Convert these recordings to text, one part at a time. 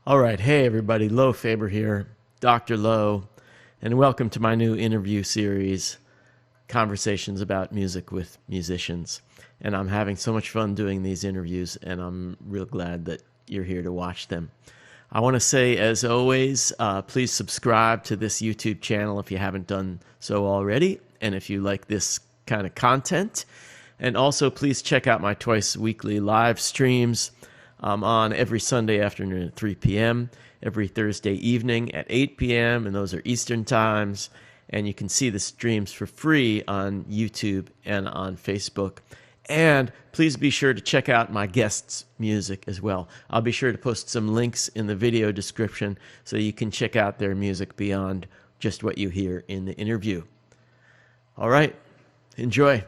All right. Hey, everybody. Lo Faber here, Dr. Lo, and welcome to my new interview series, Conversations about Music with Musicians. And I'm having so much fun doing these interviews, and I'm real glad that you're here to watch them. I want to say, as always, please subscribe to this YouTube channel if you haven't done so already, and if you like this kind of content. And also, please check out my twice weekly live streams. On every Sunday afternoon at 3 p.m., every Thursday evening at 8 p.m., and those are Eastern times. And you can see the streams for free on YouTube and on Facebook. And please be sure to check out my guests' music as well. I'll be sure to post some links in the video description so you can check out their music beyond just what you hear in the interview. All right, enjoy.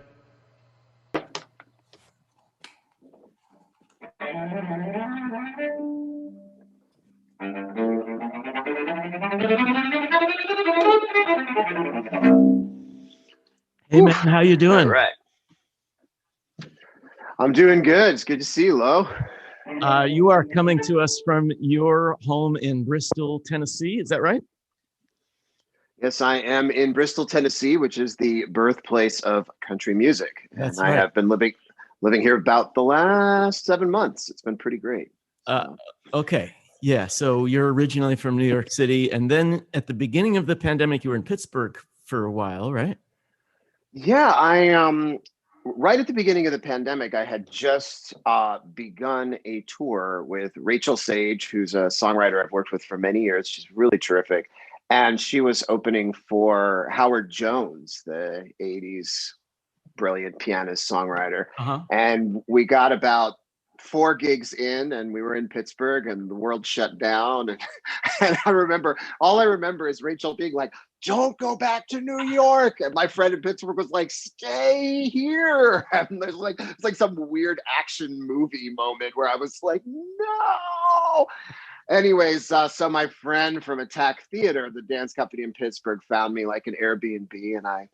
Hey man, how you All doing? right. I'm doing good. It's good to see you, Lo. You are coming to us from your home in Bristol, Tennessee. Is that right? Yes, I am in Bristol, Tennessee, which is the birthplace of country music. And That's I right. have been living here about the last 7 months. It's been pretty great. Uh, So, okay. Yeah. So you're originally from New York City, and then at the beginning of the pandemic, you were in Pittsburgh for a while, right? yeah, I right at the beginning of the pandemic, I had just begun a tour with Rachel Sage, who's a songwriter I've worked with for many years. She's really terrific. And she was opening for Howard Jones, the 80s brilliant pianist songwriter. Uh huh. And we got about 4 gigs in, and we were in Pittsburgh, and the world shut down. And, and all I remember is Rachel being like, "Don't go back to New York." And my friend in Pittsburgh was like, "Stay here." And it's like some weird action movie moment where I was like, "No." Anyways, so my friend from Attack Theater, the dance company in Pittsburgh, found me like an Airbnb, and I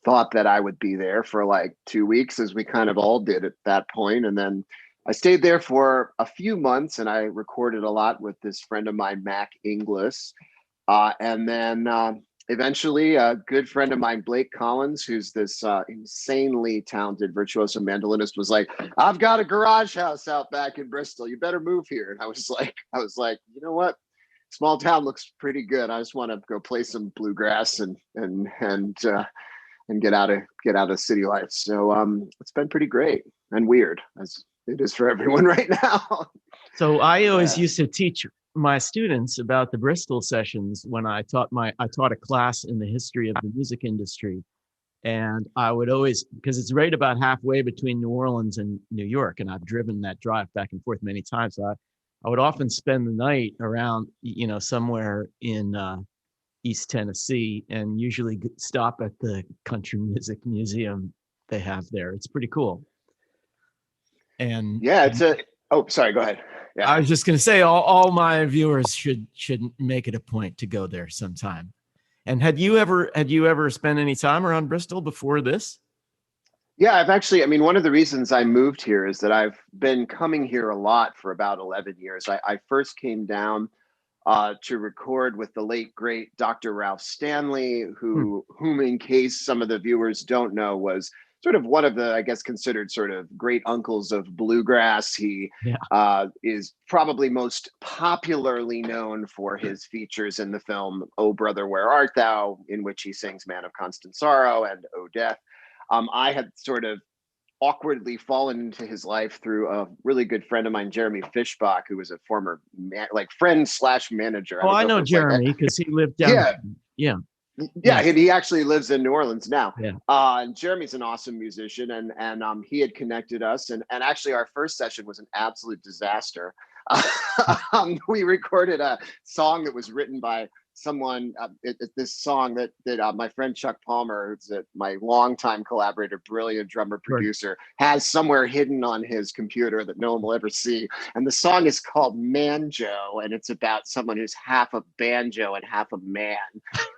thought that I would be there for like 2 weeks, as we kind of all did at that point. And then I stayed there for a few months, and I recorded a lot with this friend of mine, Mac Inglis. And then eventually, a good friend of mine, Blake Collins, who's this insanely talented virtuoso mandolinist, was like, "I've got a garage house out back in Bristol. You better move here." And I was like, you know what? Small town looks pretty good. I just want to go play some bluegrass and get out of city life. So it's been pretty great and weird, as it is for everyone right now. So I always Yeah. used to teach my students about the Bristol sessions when I taught a class in the history of the music industry. And I would always, because it's right about halfway between New Orleans and New York, and I've driven that drive back and forth many times. So I would often spend the night around, somewhere in East Tennessee, and usually stop at the Country Music Museum they have there. It's pretty cool. And, Yeah, it's and a oh, sorry, go ahead. Yeah. I was just going to say, all my viewers should make it a point to go there sometime. And had you ever spent any time around Bristol before this? Yeah, I mean, one of the reasons I moved here is that I've been coming here a lot for about 11 years. I first came down to record with the late great Dr. Ralph Stanley, Hmm. whom, in case some of the viewers don't know, was sort of one of the, I guess, considered sort of great uncles of bluegrass. He Yeah. is probably most popularly known for his features in the film "Oh Brother, Where Art Thou," in which he sings "Man of Constant Sorrow" and "Oh Death." I had sort of awkwardly fallen into his life through a really good friend of mine, Jeremy Fishbach, who was a former like friend slash manager. I Oh, don't I know if know it was like, Jeremy because he lived down yeah, there. Yeah. yeah, Yeah. he actually lives in New Orleans now. Yeah. And Jeremy's an awesome musician, and he had connected us, and actually our first session was an absolute disaster. We recorded a song that was written by someone. This song that my friend Chuck Palmer, who's my longtime collaborator, brilliant drummer Sure. producer, has somewhere hidden on his computer that no one will ever see. And the song is called "Manjo," and it's about someone who's half a banjo and half a man.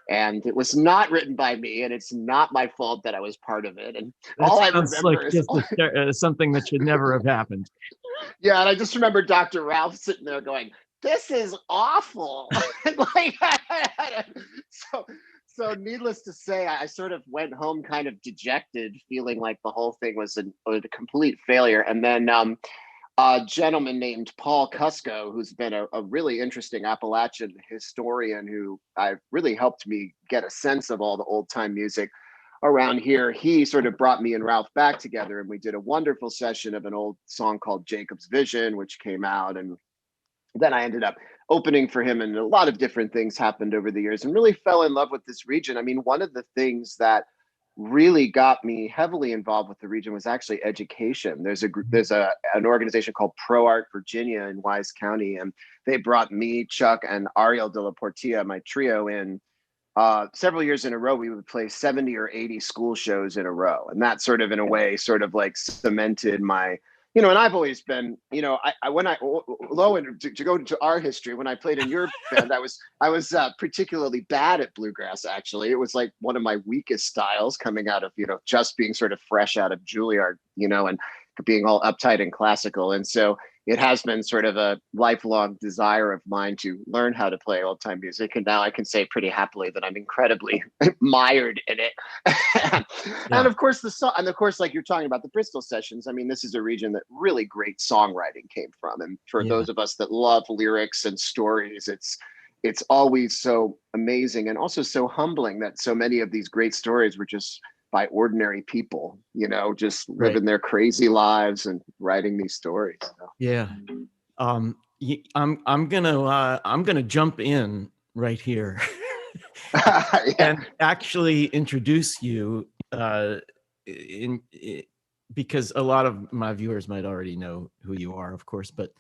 And it was not written by me, and it's not my fault that I was part of it. And That all I sounds like remember is, just something that should never have happened. yeah, and I just remember Dr. Ralph sitting there going, this is awful. Like, so, so needless to say, I sort of went home kind of dejected, feeling like the whole thing was a complete failure. And then a gentleman named Paul Cusco, who's been a really interesting Appalachian historian who really helped me get a sense of all the old time music around here. He sort of brought me and Ralph back together, and we did a wonderful session of an old song called Jacob's Vision, which came out. And then I ended up opening for him, and a lot of different things happened over the years and really fell in love with this region. I mean, one of the things that really got me heavily involved with the region was actually education. There's an organization called Pro Art Virginia in Wise County, and they brought me, Chuck, and Ariel de la Portilla, my trio, in several years in a row. We would play 70 or 80 school shows in a row. And that sort of, in a way, sort of like cemented my, and I've always been, when I, Lo, and to go into our history, when I played in your band, I was particularly bad at bluegrass, actually. It was like one of my weakest styles, coming out of, just being sort of fresh out of Juilliard, and being all uptight and classical. And so it has been sort of a lifelong desire of mine to learn how to play old time music. And now I can say pretty happily that I'm incredibly mired in it. Yeah. And of course, like you're talking about the Bristol sessions, I mean, this is a region that really great songwriting came from. And for those of us that love lyrics and stories, it's always so amazing and also so humbling that so many of these great stories were just by ordinary people, just living their crazy lives and writing these stories. So. Yeah. I'm gonna jump in right here and actually introduce you because a lot of my viewers might already know who you are, of course, but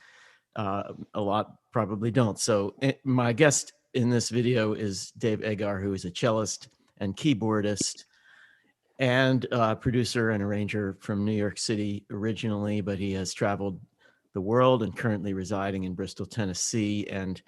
a lot probably don't. So my guest in this video is Dave Eggar, who is a cellist and keyboardist and producer and arranger from New York City originally, but he has traveled the world and currently residing in Bristol, Tennessee. And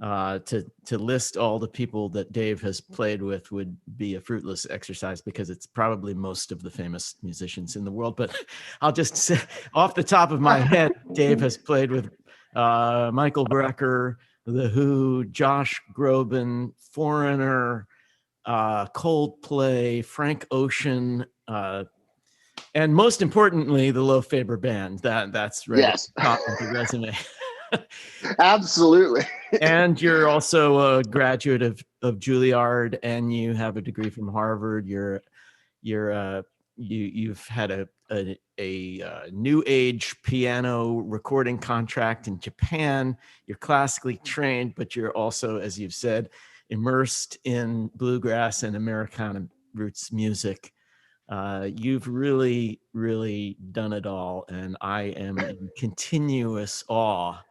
to list all the people that Dave has played with would be a fruitless exercise because it's probably most of the famous musicians in the world. But I'll just say, off the top of my head, Dave has played with Michael Brecker, The Who, Josh Groban, Foreigner, Coldplay, Frank Ocean, and most importantly, the Lo Faber Band. That's right at the top of the resume. Absolutely. And you're also a graduate of Juilliard, and you have a degree from Harvard. You've had a new age piano recording contract in Japan. You're classically trained, but you're also, as you've said, immersed in bluegrass and Americana roots music. You've really, really done it all. And I am in continuous awe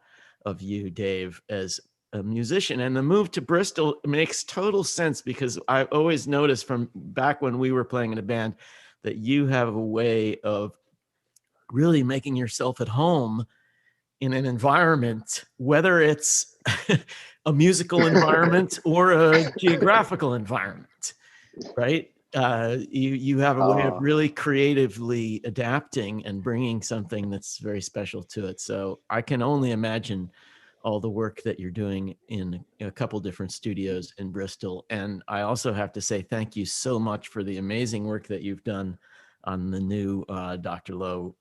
of you, Dave, as a musician. And the move to Bristol makes total sense because I've always noticed from back when we were playing in a band that you have a way of really making yourself at home in an environment, whether it's a musical environment or a geographical environment, right? You have a way of really creatively adapting and bringing something that's very special to it. So I can only imagine all the work that you're doing in a couple different studios in Bristol. And I also have to say thank you so much for the amazing work that you've done on the new Dr. Lo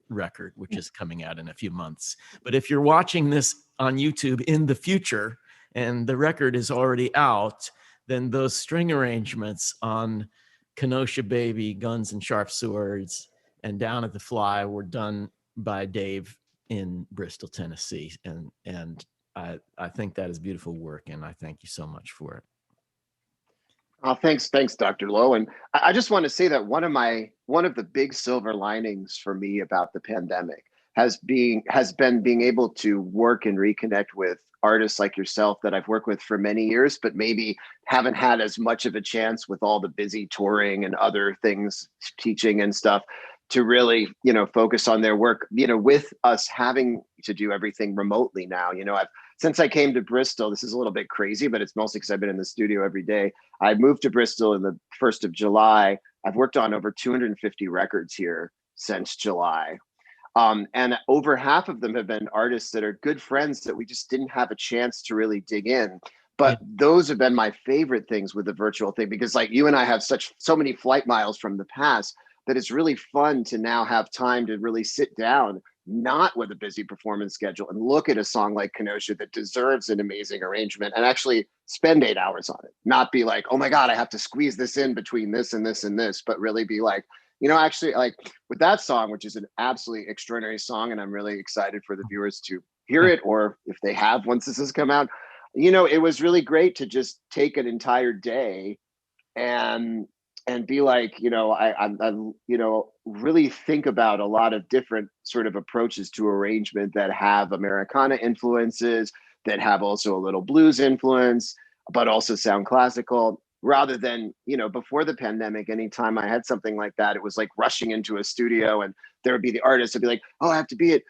record, which is coming out in a few months. But if you're watching this on YouTube in the future and the record is already out, then those string arrangements on Kenosha Baby, Guns and Sharp Swords, and Down at the Fly were done by Dave in Bristol, Tennessee. And I think that is beautiful work, and I thank you so much for it. Thanks, Dr. Lo. And I just want to say that one of the big silver linings for me about the pandemic has been being able to work and reconnect with artists like yourself that I've worked with for many years, but maybe haven't had as much of a chance with all the busy touring and other things, teaching and stuff, to really, focus on their work, with us having to do everything remotely now. Since I came to Bristol, this is a little bit crazy, but it's mostly because I've been in the studio every day. I moved to Bristol in the 1st of July. I've worked on over 250 records here since July. And over half of them have been artists that are good friends that we just didn't have a chance to really dig in. Yeah. But those have been my favorite things with the virtual thing, because like you and I have so many flight miles from the past that it's really fun to now have time to really sit down, not with a busy performance schedule, and look at a song like Kenosha that deserves an amazing arrangement and actually spend 8 hours on it. Not be like, oh my God, I have to squeeze this in between this and this and this, but really be like, actually, like with that song, which is an absolutely extraordinary song, and I'm really excited for the viewers to hear it, or if they have, once this has come out, it was really great to just take an entire day and be like, I really think about a lot of different sort of approaches to arrangement that have Americana influences, that have also a little blues influence, but also sound classical. Rather than, before the pandemic, anytime I had something like that, it was like rushing into a studio, and there would be the artist would be like, oh, I have to be at,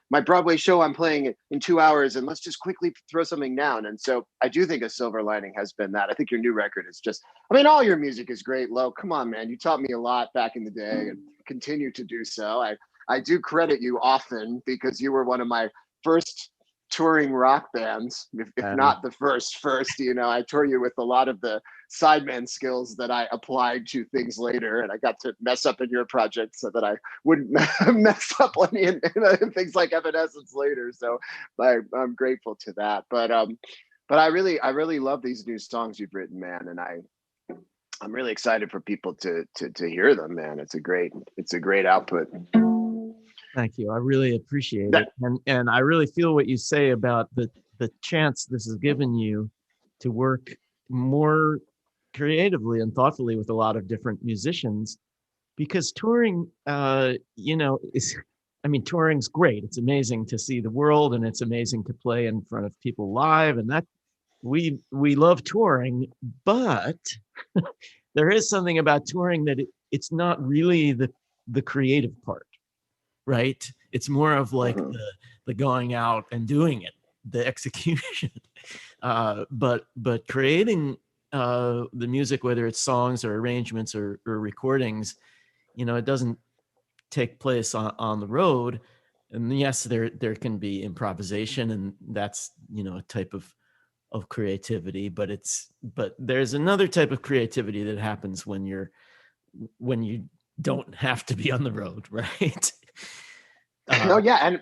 my Broadway show, I'm playing it in 2 hours, and let's just quickly throw something down. And so I do think a silver lining has been that. I think your new record is just, all your music is great, Lo. Come on, man. You taught me a lot back in the day and continue to do so. I do credit you often, because you were one of my first touring rock bands, if not the first. I tour you with a lot of the sideman skills that I applied to things later, and I got to mess up in your project so that I wouldn't mess up in things like Evanescence later. So I'm grateful to that. But I really love these new songs you've written, man, and I'm really excited for people to hear them, man. It's a great output. Thank you. I really appreciate it. And I really feel what you say about the chance this has given you to work more creatively and thoughtfully with a lot of different musicians, because touring, touring's great. It's amazing to see the world, and it's amazing to play in front of people live, and that we love touring, but there is something about touring that it's not really the creative part. Right? It's more of like the going out and doing it, the execution. But creating the music, whether it's songs or arrangements or recordings, it doesn't take place on the road. And yes, there can be improvisation, and that's a type of creativity. But there's another type of creativity that happens when you don't have to be on the road, right? No, yeah.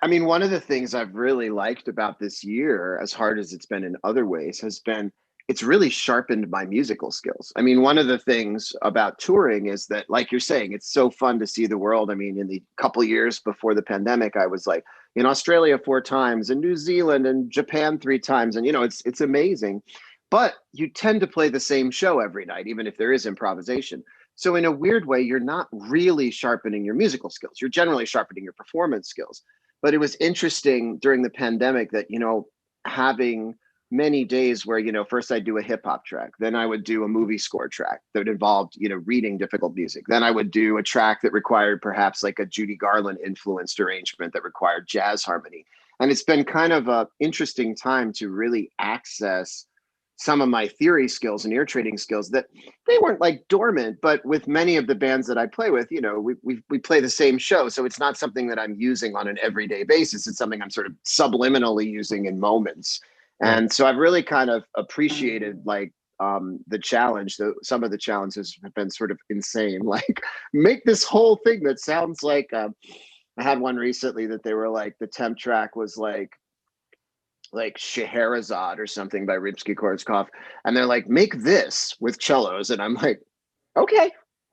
And one of the things I've really liked about this year, as hard as it's been in other ways, has been it's really sharpened my musical skills. One of the things about touring is that, like you're saying, it's so fun to see the world. In the couple years before the pandemic, I was like in Australia 4 times, in New Zealand and Japan 3 times. And, it's amazing. But you tend to play the same show every night, even if there is improvisation. So in a weird way, you're not really sharpening your musical skills. You're generally sharpening your performance skills. But it was interesting during the pandemic that, having many days where, first I'd do a hip hop track, then I would do a movie score track that involved, reading difficult music. Then I would do a track that required perhaps like a Judy Garland influenced arrangement that required jazz harmony. And it's been kind of an interesting time to really access some of my theory skills and ear training skills that they weren't like dormant, but with many of the bands that I play with, we play the same show. So it's not something that I'm using on an everyday basis. It's something I'm sort of subliminally using in moments. And so I've really kind of appreciated like the challenge. Some of the challenges have been sort of insane, like make this whole thing that sounds like, I had one recently that they were like, the temp track was like Scheherazade or something by Rimsky-Korsakov, and they're like, make this with cellos, and I'm like, okay,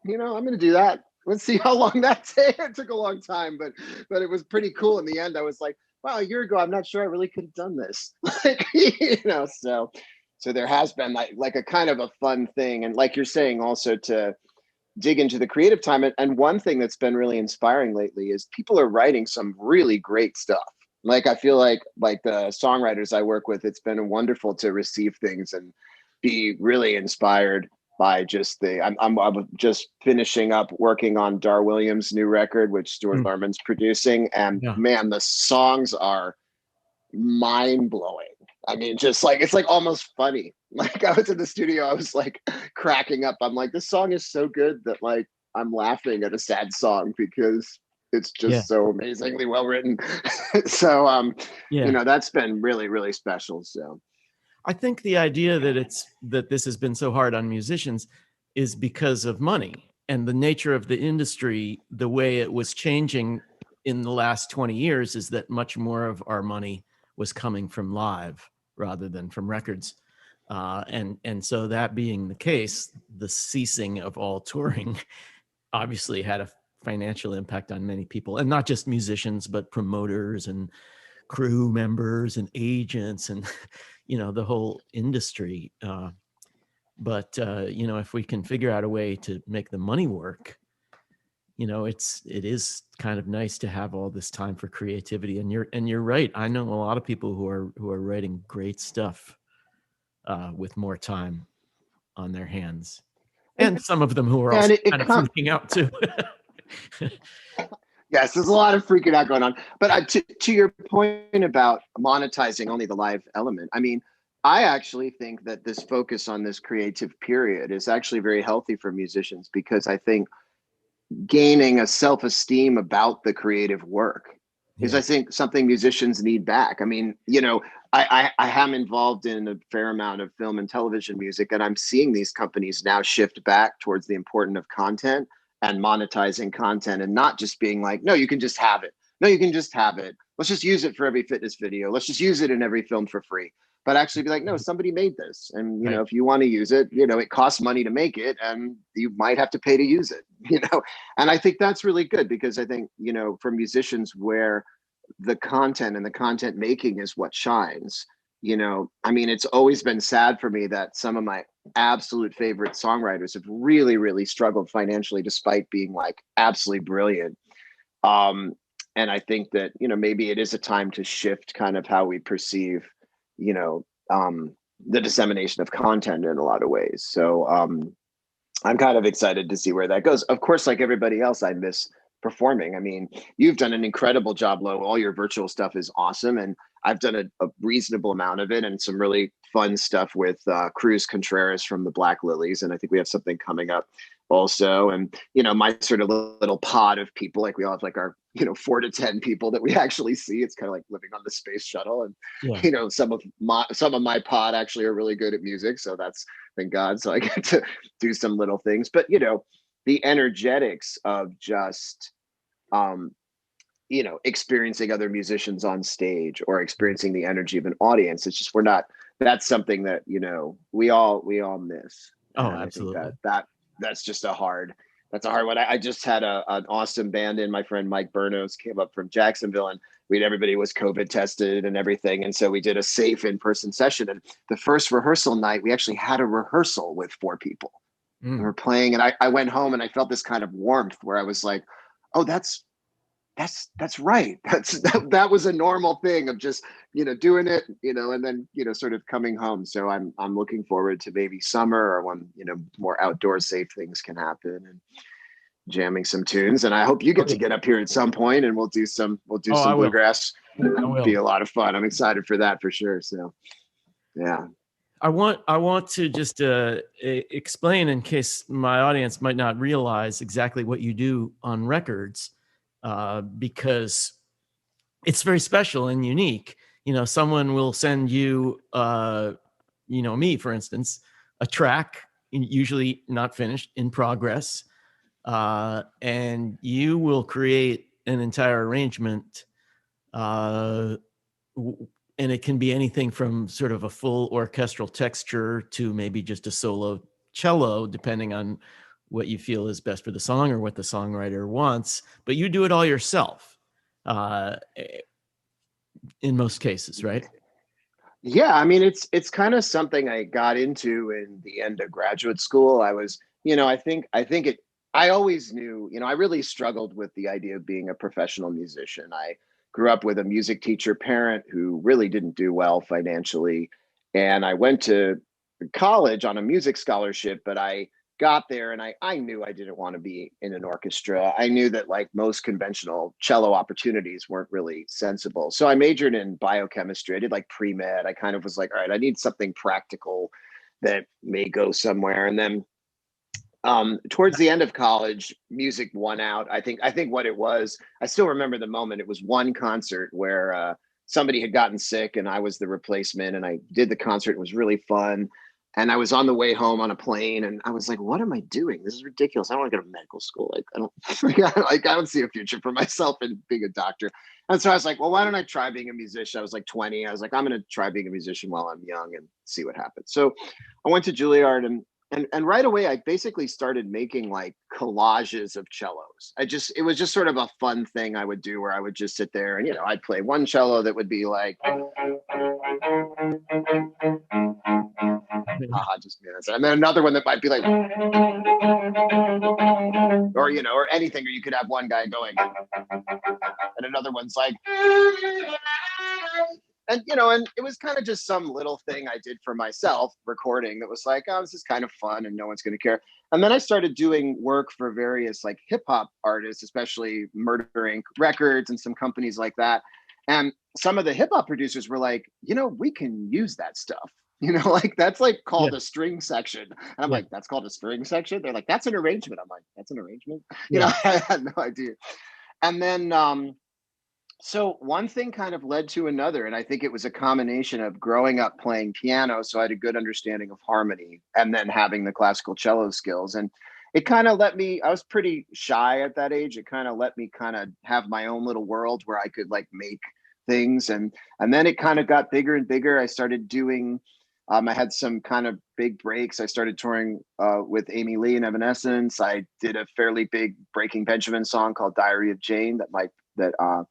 I'm gonna do that. Let's see how long that takes. It took a long time, but it was pretty cool. In the end, I was like, wow, a year ago, I'm not sure I really could have done this. So there has been like a kind of a fun thing, and like you're saying, also to dig into the creative time. And one thing that's been really inspiring lately is people are writing some really great stuff. Like I feel like the songwriters I work with, it's been wonderful to receive things and be really inspired by just I'm just finishing up working on Dar Williams' new record, which Stuart Lerman's producing, and man, the songs are mind blowing. Just like it's like almost funny. Like I was in the studio, I was like cracking up. I'm like, this song is so good that like I'm laughing at a sad song because It's Yeah. just so amazingly well written. So, Yeah. that's been really, really special. So, I think the idea that this has been so hard on musicians is because of money and the nature of the industry. The way it was changing in the last 20 years is that much more of our money was coming from live rather than from records. And so that being the case, the ceasing of all touring obviously had a financial impact on many people, and not just musicians, but promoters and crew members and agents and the whole industry. But if we can figure out a way to make the money work, it is kind of nice to have all this time for creativity. And you're right. I know a lot of people who are writing great stuff with more time on their hands, and and some of them who are yeah, also and it kind of comes. freaking out too. Yes, there's a lot of freaking out going on. But to your point about monetizing only the live element, I mean, I actually think that this focus on this creative period is actually very healthy for musicians, because I think gaining a self-esteem about the creative work is, Yeah. I think, something musicians need back. I mean, I am involved in a fair amount of film and television music, and I'm seeing these companies now shift back towards the importance of content and monetizing content, and not just being like, no, you can just have it. No, you can just have it. Let's just use it for every fitness video. Let's just use it in every film for free. But actually be like, no, somebody made this. And, Right. if you want to use it, it costs money to make it, and you might have to pay to use it, And I think that's really good, because I think, for musicians where the content and the content making is what shines, I mean, it's always been sad for me that some of my absolute favorite songwriters have really, really struggled financially despite being like absolutely brilliant. Um, and I think that, maybe it is a time to shift kind of how we perceive, you know, the dissemination of content in a lot of ways. So, I'm kind of excited to see where that goes. Of course, like everybody else, I miss performing. I mean, you've done an incredible job, Lo. All your virtual stuff is awesome. And I've done a reasonable amount of it, and some really fun stuff with Cruz Contreras from the Black Lilies. And I think we have something coming up also. And, my sort of little pod of people, like we all have like our, 4 to 10 people that we actually see. It's kind of like living on the space shuttle. And, Yeah. some of my pod actually are really good at music. So that's, thank God. So I get to do some little things. But, the energetics of just, experiencing other musicians on stage, or experiencing the energy of an audience. It's just, that's something that, we all miss. Oh, And I think absolutely. that's just that's a hard one. I just had an awesome band in. My friend Mike Bernos came up from Jacksonville, and everybody was COVID tested and everything. And so we did a safe in-person session. And the first rehearsal night, we actually had a rehearsal with 4 people. And Mm. we're playing, and I went home and I felt this kind of warmth where I was like, oh, that's right. That was a normal thing of just, doing it, and then, sort of coming home. So I'm looking forward to maybe summer, or when, more outdoor safe things can happen, and jamming some tunes. And I hope you Oh, get to yeah. get up here at some point, and we'll do Oh, some I will. bluegrass. I Be will. a lot of fun. I'm excited for that for sure. So yeah. I want to just explain, in case my audience might not realize exactly what you do on records, because it's very special and unique. Someone will send you, me, for instance, a track, usually not finished, in progress, and you will create an entire arrangement, uh, and it can be anything from sort of a full orchestral texture to maybe just a solo cello, depending on what you feel is best for the song or what the songwriter wants. But you do it all yourself, uh, in most cases, right? Yeah, I mean, it's kind of something I got into in the end of graduate school. I was, I always knew, I really struggled with the idea of being a professional musician. I grew up with a music teacher parent who really didn't do well financially, and I went to college on a music scholarship, but I got there and I knew I didn't want to be in an orchestra. I knew that, like, most conventional cello opportunities weren't really sensible. So I majored in biochemistry. I did like pre-med. I kind of was like, all right, I need something practical that may go somewhere. And then Towards the end of college, music won out. I think what it was, I still remember the moment. It was one concert where somebody had gotten sick and I was the replacement, and I did the concert. It was really fun. And I was on the way home on a plane, and I was like, "What am I doing? This is ridiculous. I don't want to go to medical school. Like, I don't, like, I don't see a future for myself in being a doctor." And so I was like, "Well, why don't I try being a musician?" I was like 20. I was like, "I'm going to try being a musician while I'm young and see what happens." So I went to Juilliard, and right away I basically started making like collages of cellos. It was just sort of a fun thing I would do, where I would just sit there and I'd play one cello that would be like haha, just minutes, and then another one that might be like, or anything, or you could have one guy going and another one's like, and it was kind of just some little thing I did for myself, recording, that was like, oh, this is kind of fun and no one's going to care. And then I started doing work for various like hip hop artists, especially Murder Inc. Records and some companies like that. And some of the hip hop producers were like, we can use that stuff. Like that's like called Yeah. a string section. And I'm Yeah. like, that's called a string section? They're like, that's an arrangement. I'm like, that's an arrangement? Yeah. I had no idea. And then so one thing kind of led to another, and I think it was a combination of growing up playing piano, so I had a good understanding of harmony, and then having the classical cello skills. And it kind of let me, I was pretty shy at that age. It kind of let me kind of have my own little world where I could like make things. And then it kind of got bigger and bigger. I started doing I had some kind of big breaks. I started touring with Amy Lee and Evanescence. I did a fairly big Breaking Benjamin song called Diary of Jane that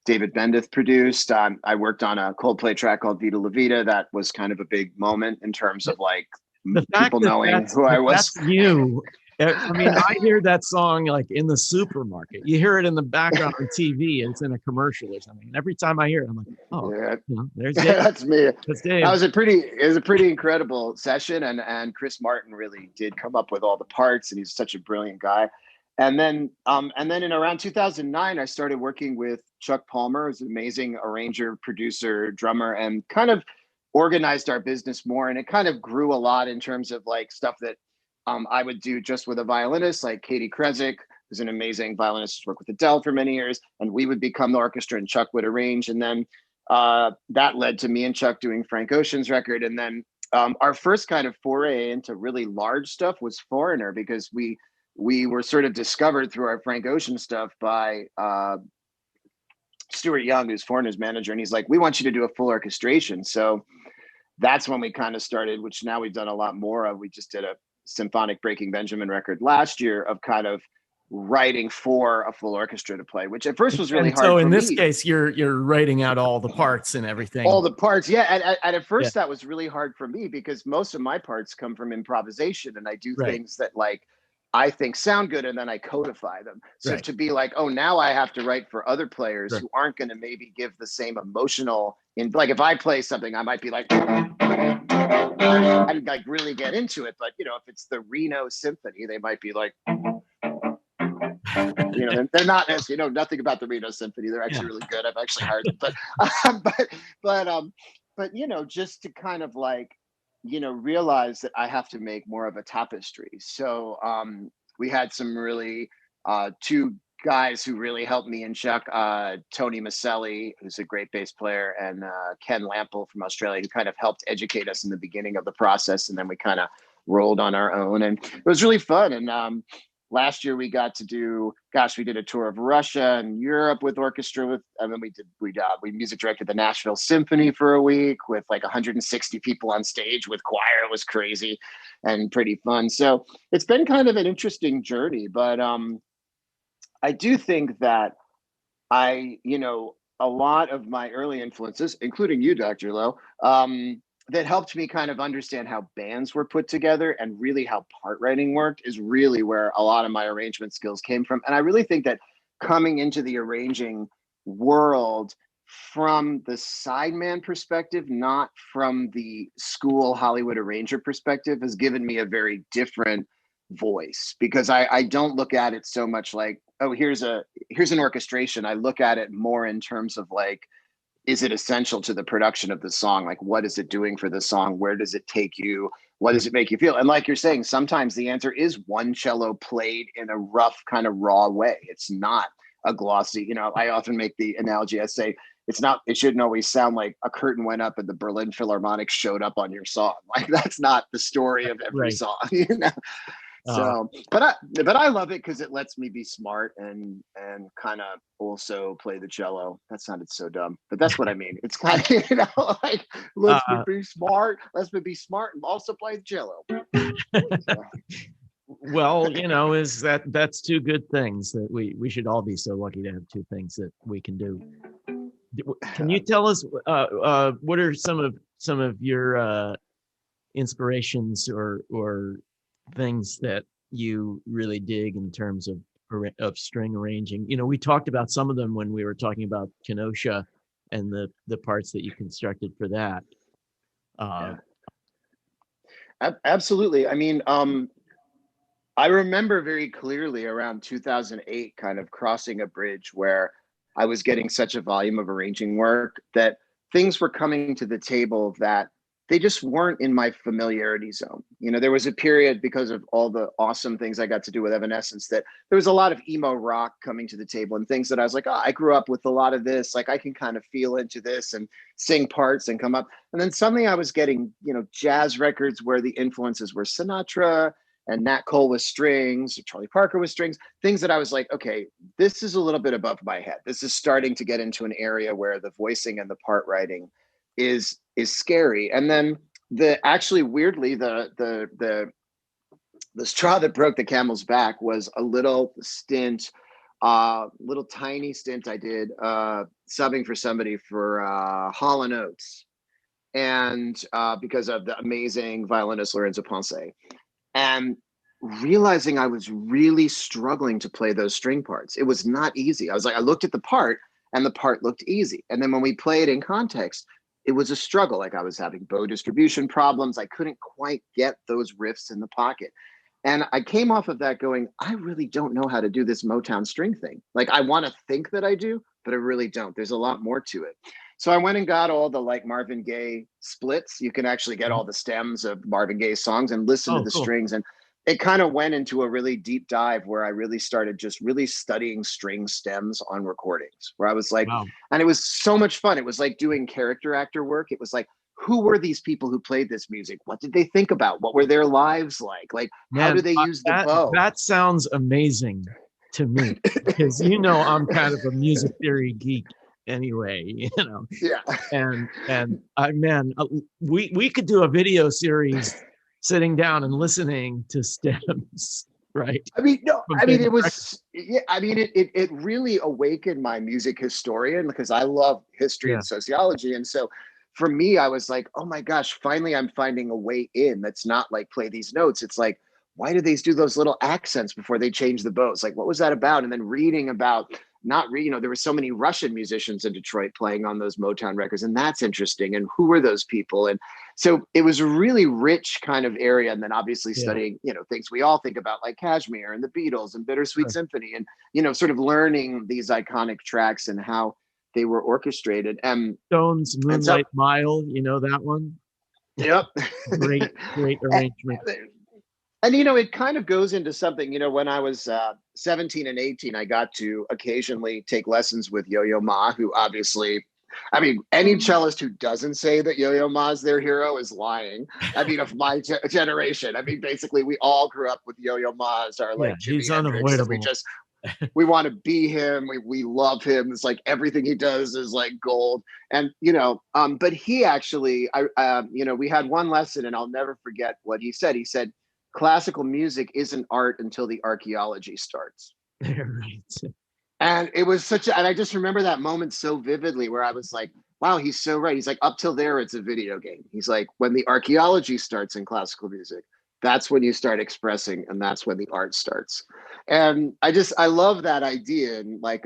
David Bendeth produced. I worked on a Coldplay track called Vita La Vida. That was kind of a big moment in terms of like The fact people that knowing who I was. that's you. I mean, I hear that song like in the supermarket. You hear it in the background on TV. It's in a commercial or something. And every time I hear it, I'm like, oh, Yeah, there's Dave. that's me. That's Dave. That was a pretty incredible session, and Chris Martin really did come up with all the parts, and he's such a brilliant guy. And then in around 2009, I started working with Chuck Palmer, who's an amazing arranger, producer, drummer, and kind of organized our business more. And it kind of grew a lot in terms of like stuff that I would do just with a violinist, like Katie Krezik, who's an amazing violinist who's worked with Adele for many years, and we would become the orchestra, and Chuck would arrange. And then that led to me and Chuck doing Frank Ocean's record, and then our first kind of foray into really large stuff was Foreigner, because we were sort of discovered through our Frank Ocean stuff by Stuart Young, who's Foreigner's manager, and he's like, "We want you to do a full orchestration." So that's when we kind of started, which now we've done a lot more of. We just did a symphonic Breaking Benjamin record last year of kind of writing for a full orchestra to play, which at first was really And hard so for in this me. case, you're writing out all the parts and everything. All the parts, yeah. And at Yeah. first that was really hard for me, because most of my parts come from improvisation, and I do Right. things that like I think sound good, and then I codify them. So Right. to be like, oh, now I have to write for other players Right. who aren't going to maybe give the same emotional in, like if I play something, I might be like and like really get into it. But if it's the Reno Symphony, they might be like, they're not as nothing about the Reno Symphony. They're Yeah. actually really good. I've actually hired them, but just to kind of like realize that I have to make more of a tapestry. So we had some really two guys who really helped me and Chuck, Tony Maselli, who's a great bass player, and Ken Lample from Australia, who kind of helped educate us in the beginning of the process, and then we kind of rolled on our own, and it was really fun. And last year we got to we did a tour of Russia and Europe with orchestra, and then we music directed the Nashville Symphony for a week with like 160 people on stage with choir. It was crazy and pretty fun. So it's been kind of an interesting journey, but I do think that a lot of my early influences, including you, Dr. Lowe, that helped me kind of understand how bands were put together and really how part writing worked, is really where a lot of my arrangement skills came from. And I really think that coming into the arranging world from the sideman perspective, not from the school Hollywood arranger perspective, has given me a very different voice, because I don't look at it so much like, oh, here's an orchestration. I look at it more in terms of like is it essential to the production of the song? Like, what is it doing for the song? Where does it take you? What does it make you feel? And like you're saying, sometimes the answer is one cello played in a rough, kind of raw way. It's not a glossy, I often make the analogy. I say, it shouldn't always sound like a curtain went up and the Berlin Philharmonic showed up on your song. Like, that's not the story of every Right. song. Uh, So, but I love it because it lets me be smart and kind of also play the cello. That sounded so dumb, but that's what I mean. It's kind of like, let's me uh, be smart. Let's me be smart and also play the cello. So, well, is that's two good things that we should all be so lucky to have two things that we can do. Can you tell us what are some of your inspirations or things that you really dig in terms of string arranging? We talked about some of them when we were talking about Kenosha and the parts that you constructed for that. Uh, yeah, absolutely. I mean, I remember very clearly around 2008, kind of crossing a bridge where I was getting such a volume of arranging work that things were coming to the table that they just weren't in my familiarity zone. There was a period, because of all the awesome things I got to do with Evanescence, that there was a lot of emo rock coming to the table and things that I was like, oh, I grew up with a lot of this. Like, I can kind of feel into this and sing parts and come up. And then suddenly I was getting, jazz records where the influences were Sinatra and Nat Cole with strings, or Charlie Parker with strings, things that I was like, okay, this is a little bit above my head. This is starting to get into an area where the voicing and the part writing is scary. And then weirdly, the straw that broke the camel's back was a little tiny stint I did subbing for somebody for Hall and Oates, and because of the amazing violinist Lorenzo Ponce, and realizing I was really struggling to play those string parts. It was not easy. I looked at the part and the part looked easy. And then when we play it in context, it was a struggle. Like, I was having bow distribution problems. I couldn't quite get those riffs in the pocket. And I came off of that going, I really don't know how to do this Motown string thing. Like, I want to think that I do, but I really don't. There's a lot more to it. So I went and got all the like Marvin Gaye splits. You can actually get all the stems of Marvin Gaye songs and listen to oh, the cool. strings. And it kind of went into a really deep dive where I really started just really studying string stems on recordings, where I was like, Wow. and it was so much fun. It was like doing character actor work. It was like, who were these people who played this music? What did they think about? What were their lives like? Like, how do Man, they use the that bow? that sounds amazing to me because I'm kind of a music theory geek anyway, Yeah. and I man, we could do a video series sitting down and listening to stems, right? I mean, no, From I mean, favorite it records. was, yeah, I mean, it really awakened my music historian, because I love history Yeah, and sociology. And so for me, I was like, oh my gosh, finally I'm finding a way in that's not like play these notes. It's like, why do they do those little accents before they change the bows? Like, what was that about? And then reading about, not re, there were so many Russian musicians in Detroit playing on those Motown records, and that's interesting. And who were those people? And so it was a really rich kind of area. And then obviously yeah, studying, things we all think about, like Kashmir and the Beatles and Bittersweet sure. Symphony, and, sort of learning these iconic tracks and how they were orchestrated. Stones, And so, Moonlight Mile, you know that one? yep. Great arrangement. And it kind of goes into something, when I was 17 and 18, I got to occasionally take lessons with Yo-Yo Ma, who obviously, I mean, any cellist who doesn't say that Yo-Yo Ma's their hero is lying. I mean, of my generation. I mean, basically, we all grew up with Yo-Yo Ma as our Yeah, like Jimi he's Hendrix, because unavoidable. we want to be him. We love him. It's like everything he does is like gold. And but he actually, we had one lesson, and I'll never forget what he said. He said, classical music isn't art until the archaeology starts. Right. And it was and I just remember that moment so vividly, where I was like, wow, he's so right. He's like, up till there, it's a video game. He's like, when the archaeology starts in classical music, that's when you start expressing, and that's when the art starts. And I love that idea. And like,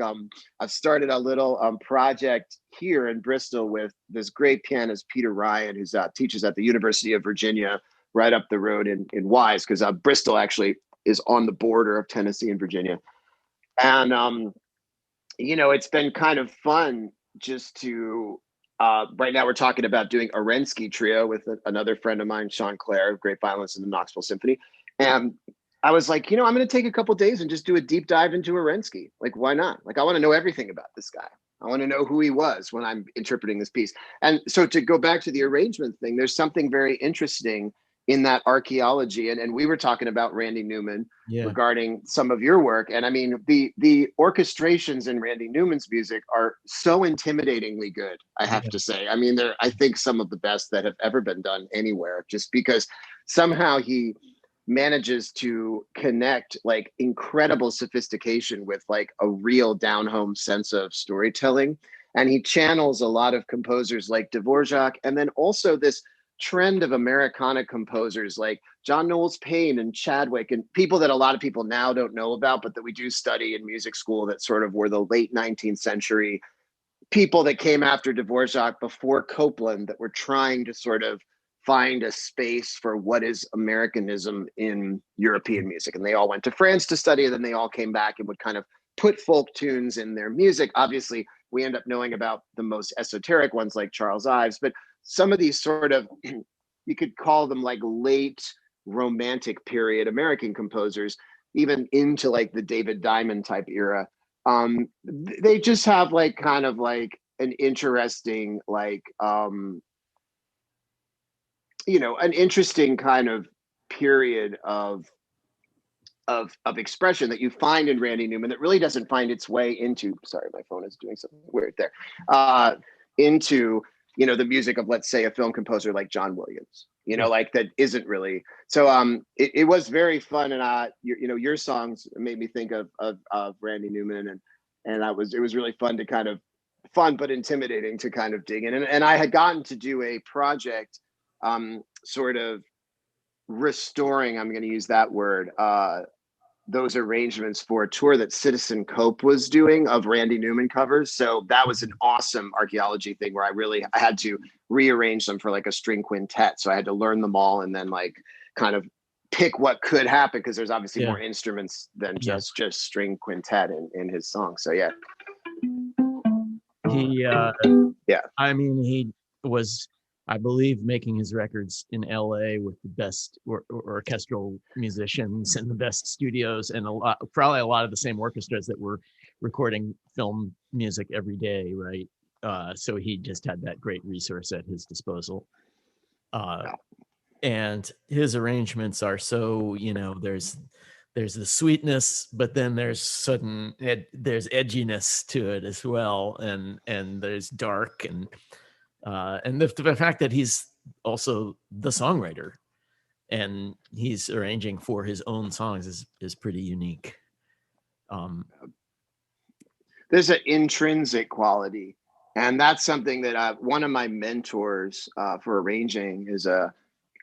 I've started a little project here in Bristol with this great pianist, Peter Ryan, who's teaches at the University of Virginia, right up the road in Wise, because Bristol actually is on the border of Tennessee and Virginia. And it's been kind of fun just to Right now, we're talking about doing a Rensky trio with another friend of mine, Sean Clare, great violinist in the Knoxville Symphony. And I was like, I'm going to take a couple days and just do a deep dive into Arensky. Like, why not? Like, I want to know everything about this guy. I want to know who he was when I'm interpreting this piece. And so to go back to the arrangement thing, there's something very interesting in that archaeology. And we were talking about Randy Newman Yeah. regarding some of your work. And I mean, the orchestrations in Randy Newman's music are so intimidatingly good, I have to say. I mean, they're, I think, some of the best that have ever been done anywhere, just because somehow he manages to connect like incredible sophistication with like a real down home sense of storytelling. And he channels a lot of composers like Dvorak, and then also this trend of Americana composers like John Knowles Payne and Chadwick, and people that a lot of people now don't know about, but that we do study in music school, that sort of were the late 19th century people that came after Dvorak before Copland, that were trying to sort of find a space for what is Americanism in European music. And they all went to France to study, and then they all came back and would kind of put folk tunes in their music. Obviously, we end up knowing about the most esoteric ones like Charles Ives, but some of these sort of, you could call them like late romantic period American composers, even into like the David Diamond type era. They just have like kind of like an interesting like an interesting kind of period of expression that you find in Randy Newman that really doesn't find its way into, sorry, my phone is doing something weird there, into, the music of, let's say, a film composer like John Williams, like that isn't really. So it was very fun. And your songs made me think of Randy Newman, and it was really fun to kind of, fun but intimidating to kind of dig in. And I had gotten to do a project sort of restoring, I'm going to use that word, those arrangements for a tour that Citizen Cope was doing of Randy Newman covers. So that was an awesome archaeology thing where I had to rearrange them for like a string quintet. So I had to learn them all and then like kind of pick what could happen, because there's obviously more instruments than just string quintet in his song. So yeah. I mean, he was, I believe, making his records in LA with the best orchestral musicians and the best studios, and probably a lot of the same orchestras that were recording film music every day, right? So he just had that great resource at his disposal. And his arrangements are so, there's the sweetness, but then there's there's edginess to it as well, and there's dark, and the fact that he's also the songwriter and he's arranging for his own songs is pretty unique. There's an intrinsic quality, and that's something that one of my mentors for arranging is a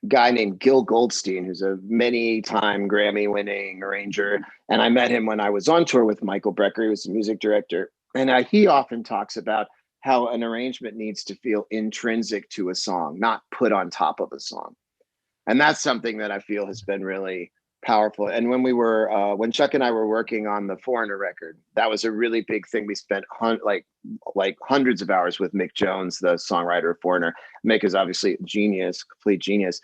guy named Gil Goldstein, who's a many-time Grammy-winning arranger. And I met him when I was on tour with Michael Brecker, who's the music director. And he often talks about how an arrangement needs to feel intrinsic to a song, not put on top of a song. And that's something that I feel has been really powerful. And when Chuck and I were working on the Foreigner record, that was a really big thing. We spent like hundreds of hours with Mick Jones, the songwriter of Foreigner. Mick is obviously a genius, complete genius.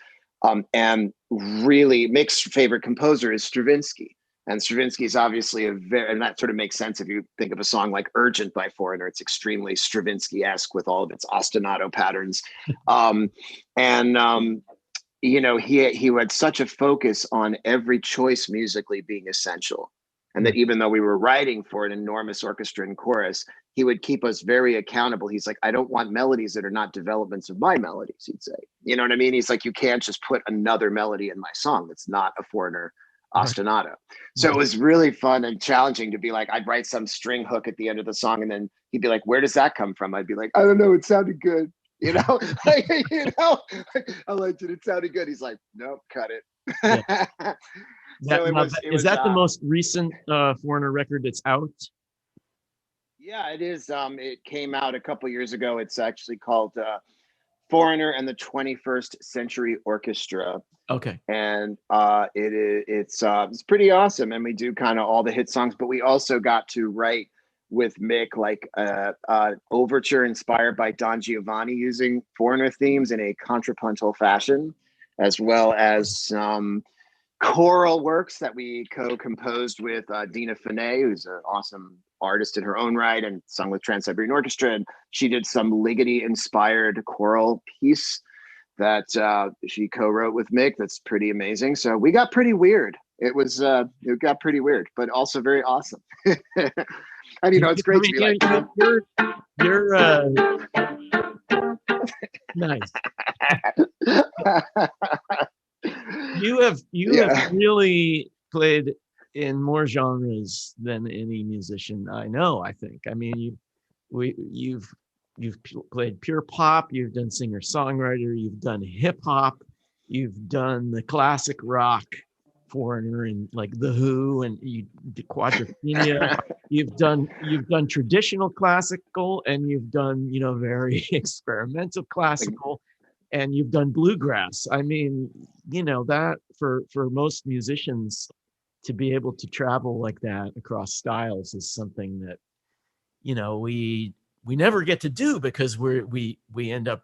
And really, Mick's favorite composer is Stravinsky. And Stravinsky is obviously and that sort of makes sense if you think of a song like Urgent by Foreigner. It's extremely Stravinsky-esque with all of its ostinato patterns. He had such a focus on every choice musically being essential. And that even though we were writing for an enormous orchestra and chorus, he would keep us very accountable. He's like, I don't want melodies that are not developments of my melodies, he'd say. You know what I mean? He's like, you can't just put another melody in my song that's not a Foreigner ostinato. So it was really fun and challenging to be like, I'd write some string hook at the end of the song, and then he'd be like, where does that come from? I'd be like, I don't know, it sounded good. I liked it. It sounded good. He's like, nope, cut it. Is that the most recent Foreigner record that's out? Yeah, it is. It came out a couple years ago. It's actually called Foreigner and the 21st Century Orchestra. Okay. And it's pretty awesome. And we do kind of all the hit songs, but we also got to write with Mick, like overture inspired by Don Giovanni using Foreigner themes in a contrapuntal fashion, as well as some choral works that we co-composed with Dina Finet, who's an awesome artist in her own right and sung with Trans-Siberian Orchestra. And she did some Ligeti-inspired choral piece that she co-wrote with Mick. That's pretty amazing. So we got pretty weird. It got pretty weird, but also very awesome. And it's great to be like, you're nice. You have really played in more genres than any musician I know, I think. I mean, you've played pure pop, you've done singer-songwriter, you've done hip hop, you've done the classic rock, Foreigner and like The Who, and you did Quadrophenia. You've done traditional classical, and you've done very experimental classical, and you've done bluegrass. I mean, that for most musicians to be able to travel like that across styles is something that we never get to do, because we end up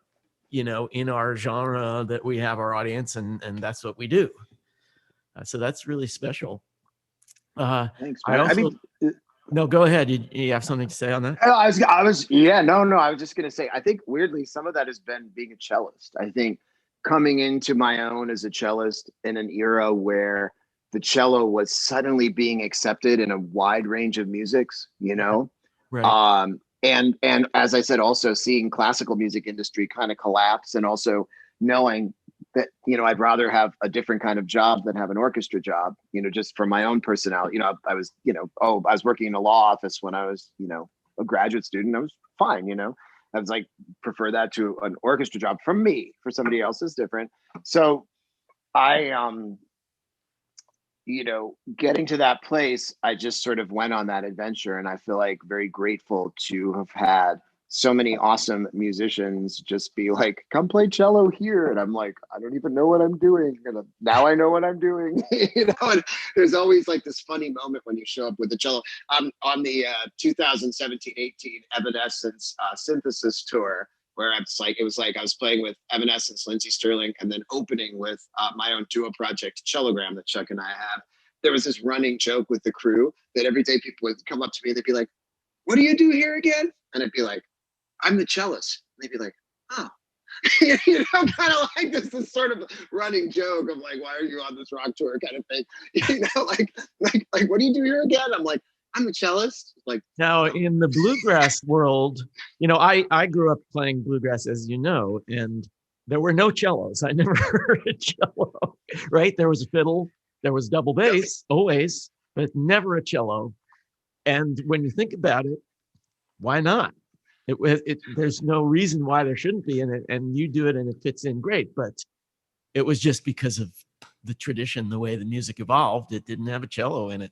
in our genre that we have our audience, and that's what we do. So that's really special. Thanks, man. No, go ahead. You have something to say on that? I was just gonna say, I think weirdly some of that has been being a cellist. I think coming into my own as a cellist in an era where the cello was suddenly being accepted in a wide range of musics, Right. And as I said, also seeing classical music industry kind of collapse, and also knowing that I'd rather have a different kind of job than have an orchestra job, just for my own personality. I was working in a law office when I was a graduate student. I was fine. I was like, prefer that to an orchestra job. For me, for somebody else is different. So I getting to that place, I just sort of went on that adventure, and I feel like very grateful to have had so many awesome musicians just be like, come play cello here. And I'm like, I don't even know what I'm doing. And now I know what I'm doing. And there's always like this funny moment when you show up with the cello. On the 2017-18 Evanescence synthesis tour, where it was like I was playing with Evanescence, Lindsey Sterling, and then opening with my own duo project, Cellogram, that Chuck and I have. There was this running joke with the crew that every day people would come up to me and they'd be like, what do you do here again? And I'd be like, I'm the cellist. And they'd be like, oh. Kind of like this sort of running joke of like, why are you on this rock tour kind of thing? Like, what do you do here again? I'm like, I'm a cellist. Like, now in the bluegrass world, I grew up playing bluegrass, as you know, and there were no cellos. I never heard a cello, right? There was a fiddle, there was double bass, always, but never a cello. And when you think about it, why not? There's no reason why there shouldn't be in it, and you do it and it fits in great. But it was just because of the tradition, the way the music evolved. It didn't have a cello in it.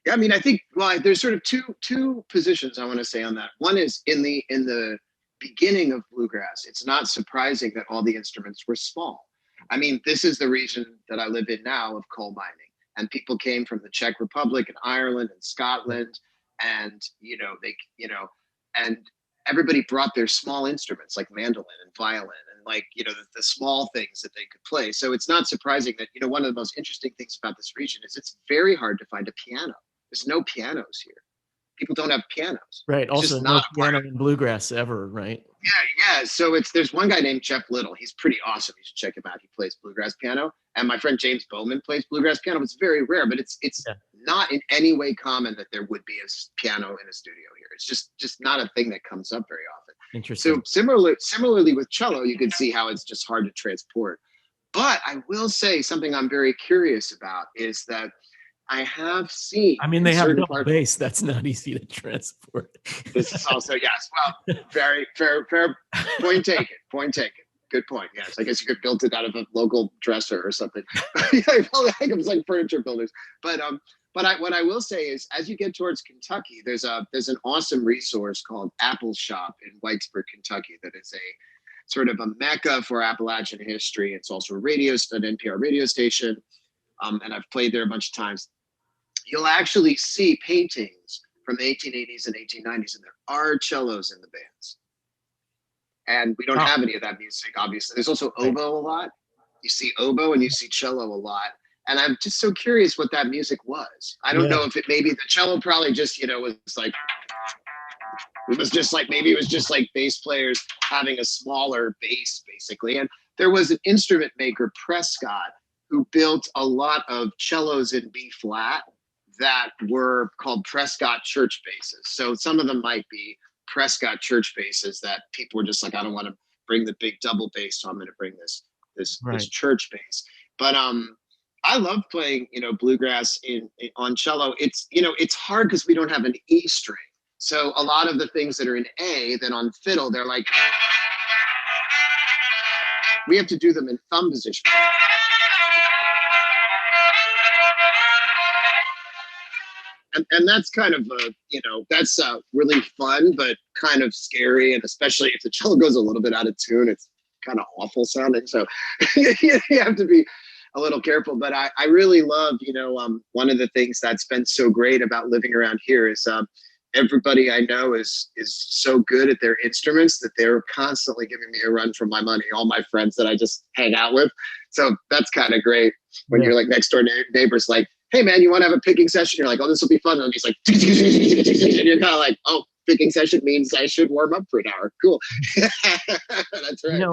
Yeah, I mean, I think there's sort of two positions I want to say on that. One is in the beginning of bluegrass, it's not surprising that all the instruments were small. I mean, this is the region that I live in now of coal mining, and people came from the Czech Republic and Ireland and Scotland, and and everybody brought their small instruments like mandolin and violin and like, the small things that they could play. So it's not surprising that, one of the most interesting things about this region is it's very hard to find a piano. There's no pianos here. People don't have pianos. Right. It's also, no piano in bluegrass ever, right? Yeah. So there's one guy named Jeff Little. He's pretty awesome. You should check him out. He plays bluegrass piano. And my friend James Bowman plays bluegrass piano. It's very rare, but it's not in any way common that there would be a piano in a studio here. It's just not a thing that comes up very often. Interesting. So similarly with cello, you can see how it's just hard to transport. But I will say something I'm very curious about is that I have seen. I mean, they have double bass. That's not easy to transport. This is also, yes. Well, very fair point taken. Point taken. Good point. Yes, I guess you could build it out of a local dresser or something. I think it was like furniture builders. But what I will say is, as you get towards Kentucky, there's an awesome resource called Apple Shop in Whitesburg, Kentucky, that is a sort of a mecca for Appalachian history. It's also an NPR radio station, and I've played there a bunch of times. You'll actually see paintings from the 1880s and 1890s, and there are cellos in the bands. And we don't have any of that music, obviously. There's also oboe a lot. You see oboe and you see cello a lot. And I'm just so curious what that music was. I don't know if it, maybe the cello probably just, was like, maybe it was just like bass players having a smaller bass, basically. And there was an instrument maker, Prescott, who built a lot of cellos in B flat that were called Prescott church basses. So some of them might be Prescott church basses that people were just like, I don't want to bring the big double bass, so I'm going to bring this church bass. But I love playing, bluegrass on cello. It's hard because we don't have an E string. So a lot of the things that are in A, then on fiddle, they're like, we have to do them in thumb position. And that's kind of that's really fun, but kind of scary. And especially if the cello goes a little bit out of tune, it's kind of awful sounding. So you have to be a little careful. But I really love, one of the things that's been so great about living around here is everybody I know is so good at their instruments that they're constantly giving me a run for my money. All my friends that I just hang out with. So that's kind of great when you're like next door neighbors, like, hey man, you want to have a picking session? You're like, oh, this will be fun. And he's like, and you're kind of like, oh, picking session means I should warm up for an hour. Cool. That's right.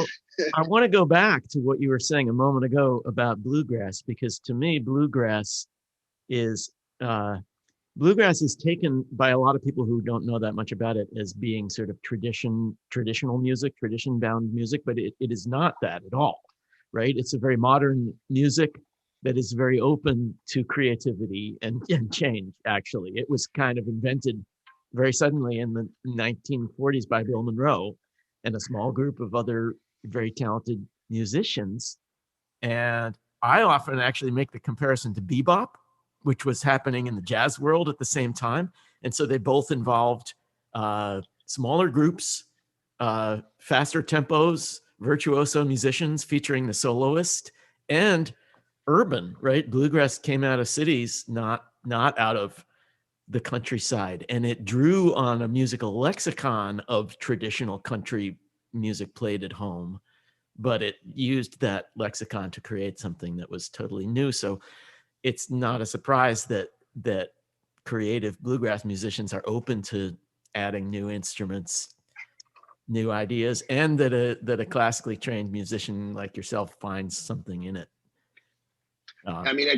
I want to go back to what you were saying a moment ago about bluegrass, because to me, bluegrass is taken by a lot of people who don't know that much about it as being sort of traditional music, tradition-bound music, but it is not that at all, right? It's a very modern music that is very open to creativity and change, actually. It was kind of invented very suddenly in the 1940s by Bill Monroe and a small group of other very talented musicians. And I often actually make the comparison to bebop, which was happening in the jazz world at the same time. And so they both involved smaller groups, faster tempos, virtuoso musicians featuring the soloist, and urban, right? Bluegrass came out of cities, not out of the countryside. And it drew on a musical lexicon of traditional country music played at home, but it used that lexicon to create something that was totally new. So it's not a surprise that creative bluegrass musicians are open to adding new instruments, new ideas, and that a classically trained musician like yourself finds something in it. I mean,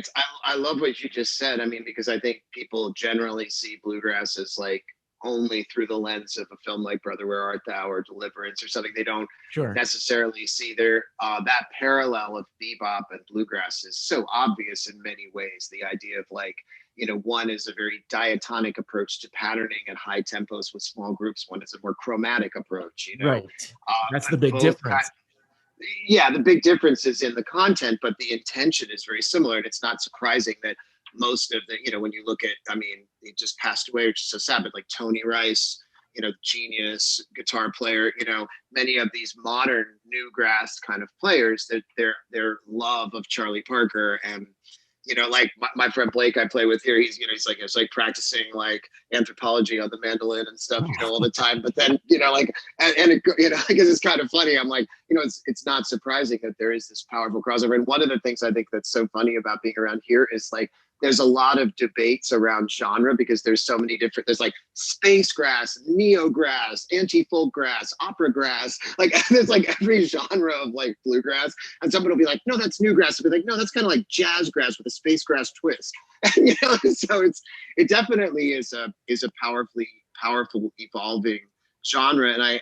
I love what you just said. I mean, because I think people generally see bluegrass as like only through the lens of a film like Brother, Where Art Thou or Deliverance or something. They don't necessarily see that parallel of bebop and bluegrass is so obvious in many ways. The idea of like, one is a very diatonic approach to patterning at high tempos with small groups. One is a more chromatic approach, Right. That's the big difference. The big difference is in the content, but the intention is very similar. And it's not surprising that most of the, when you look at, I mean, he just passed away, which is so sad, but like Tony Rice, genius guitar player, many of these modern newgrass kind of players, that their love of Charlie Parker and, like my friend Blake I play with here, he's like practicing like anthropology on the mandolin and stuff, all the time. But then, like, and it, I guess it's kind of funny. I'm like, it's not surprising that there is this powerful crossover. And one of the things I think that's so funny about being around here is like, there's a lot of debates around genre because there's so many different, there's like space grass, neo grass, anti-folk grass, opera grass, like there's like every genre of like bluegrass. And someone will be like, no, that's new grass. I'll be like, no, that's kind of like jazz grass with a space grass twist. So it definitely is a powerful evolving genre. And I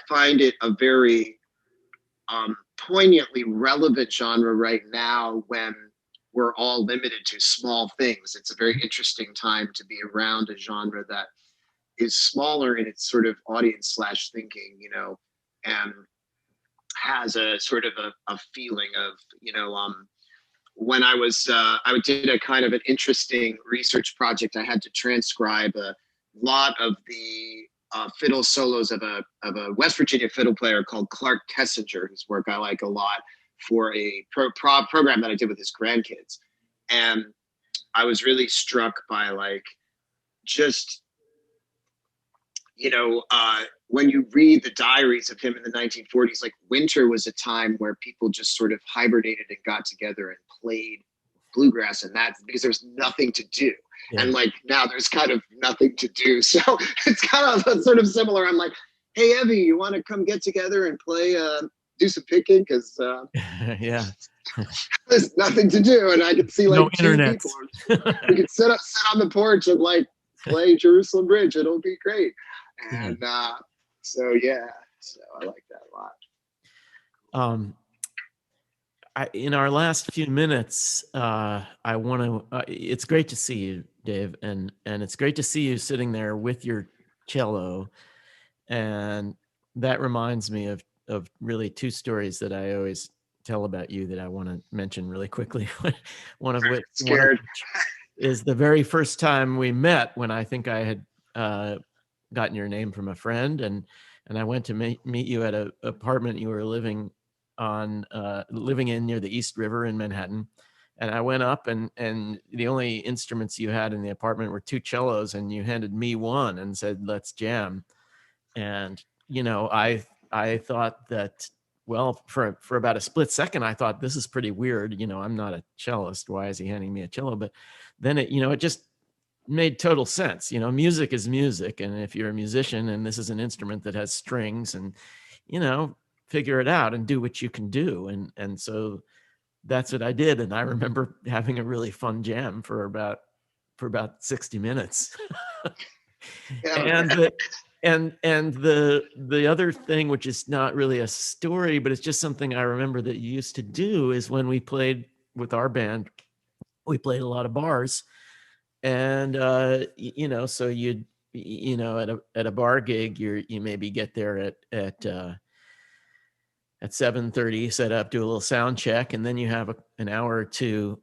find it a very poignantly relevant genre right now when we're all limited to small things. It's a very interesting time to be around a genre that is smaller in its sort of audience / thinking, and has a sort of a feeling of, when I did a kind of an interesting research project. I had to transcribe a lot of the fiddle solos of a West Virginia fiddle player called Clark Kessinger, whose work I like a lot, for a program that I did with his grandkids. And I was really struck by like just, when you read the diaries of him in the 1940s, like winter was a time where people just sort of hibernated and got together and played bluegrass, and that's because there's nothing to do. Yeah. And like now there's kind of nothing to do. So it's kind of sort of similar. I'm like, hey, Evie, you want to come get together and play, do some picking? Because yeah. there's nothing to do. And I could see like No two internet. people. We could sit on the porch and like play Jerusalem Bridge. It'll be great. And so I like that a lot. In our last few minutes, I want to. It's great to see you, Dave, and it's great to see you sitting there with your cello, and that reminds me of really two stories that I always tell about you that I want to mention really quickly. one of which is the very first time we met, when I think I had gotten your name from a friend, and I went to meet you at an apartment you were living in near the East River in Manhattan. And I went up, and the only instruments you had in the apartment were two cellos, and you handed me one and said, "Let's jam." And I thought that, well, for about a split second, I thought, this is pretty weird. I'm not a cellist. Why is he handing me a cello? But then it just made total sense. Music is music. And if you're a musician and this is an instrument that has strings, and, figure it out and do what you can do. And so that's what I did. And I remember having a really fun jam for about 60 minutes. And the other thing, which is not really a story, but it's just something I remember that you used to do, is when we played with our band, we played a lot of bars. And so you'd at a bar gig, you maybe get there at 7:30, set up, do a little sound check, and then you have an hour or two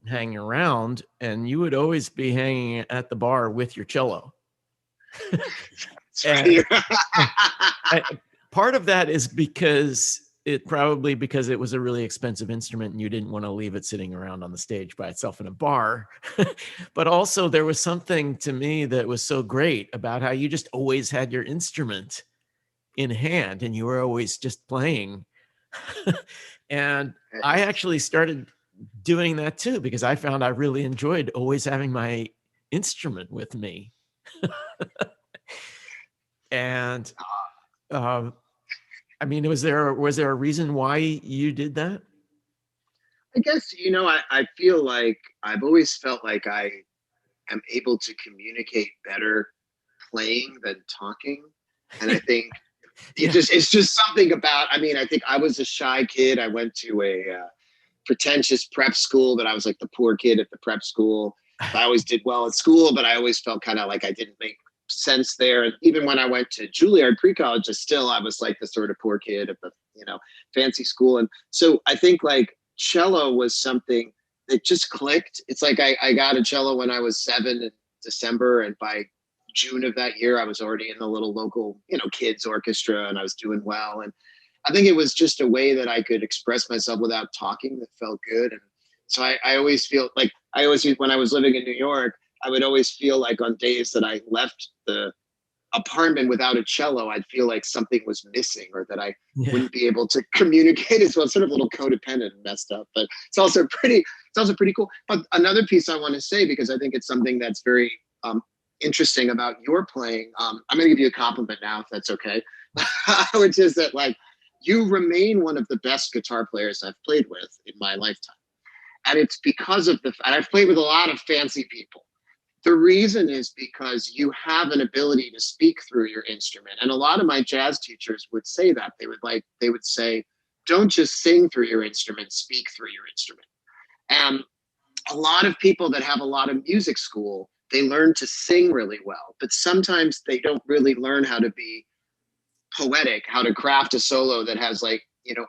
hanging around, and you would always be hanging at the bar with your cello. And part of that is because it was a really expensive instrument and you didn't want to leave it sitting around on the stage by itself in a bar. But also there was something to me that was so great about how you just always had your instrument in hand and you were always just playing. And I actually started doing that too, because I found I really enjoyed always having my instrument with me. And was there a reason why you did that? I guess, I feel like I've always felt like I am able to communicate better playing than talking. And I think it's just something about, I think I was a shy kid. I went to a pretentious prep school, but I was like the poor kid at the prep school. I always did well at school, but I always felt kind of like I didn't make sense there. And even when I went to Juilliard pre-college, I was like the sort of poor kid at the, fancy school. And so I think like cello was something that just clicked. It's like I got a cello when I was 7 in December, and by June of that year, I was already in the little local, kids orchestra, and I was doing well. And I think it was just a way that I could express myself without talking that felt good. And so I always feel like when I was living in New York, I would always feel like on days that I left the apartment without a cello, I'd feel like something was missing, or that I wouldn't be able to communicate as well. It's sort of a little codependent and messed up, but it's also pretty cool. But another piece I want to say, because I think it's something that's very interesting about your playing. I'm going to give you a compliment now, if that's okay, which is that like you remain one of the best guitar players I've played with in my lifetime. And it's because of and I've played with a lot of fancy people. The reason is because you have an ability to speak through your instrument. And a lot of my jazz teachers would say that. They would say, don't just sing through your instrument, speak through your instrument. And a lot of people that have a lot of music school, they learn to sing really well, but sometimes they don't really learn how to be poetic, how to craft a solo that has like,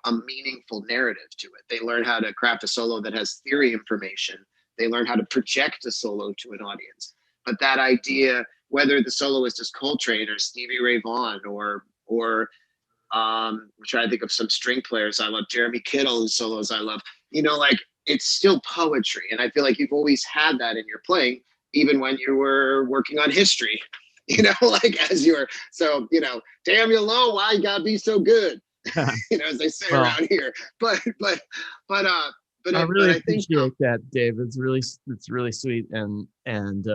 a meaningful narrative to it. They learn how to craft a solo that has theory information. They learn how to project a solo to an audience. But that idea, whether the soloist is Coltrane or Stevie Ray Vaughan or I'm trying to think of some string players I love, Jeremy Kittle, whose solos I love, it's still poetry. And I feel like you've always had that in your playing. even when you were working on history, like as you were, so, damn you Lo, why you gotta be so good? As they say Well, around here. But I but really I think, appreciate that, Dave. It's really sweet, and